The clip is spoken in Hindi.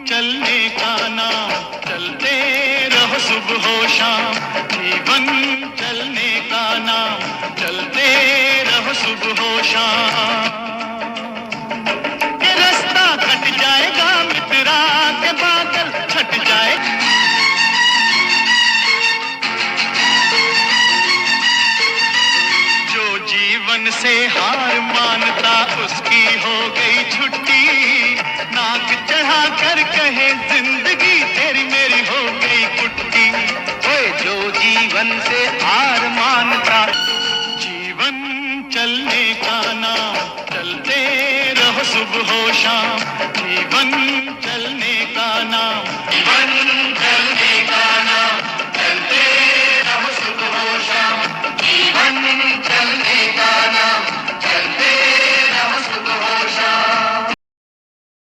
चलने का नाम, चलते रहो सुबह शाम। जीवन चलने का नाम, चलते रहो सुबह शाम। ये रास्ता कट जाएगा मित्रा के बादल छट जाए। जो जीवन से हार मानता उसकी हो गई छुट्टी। नाक चढ़ा कर कहे जिंदगी तेरी मेरी हो गई कुट्टी। ओए जो जीवन से हार मानता, जीवन चलने का नाम, चलते रहो सुबह शाम। जीवन चलने का नाम, जीवन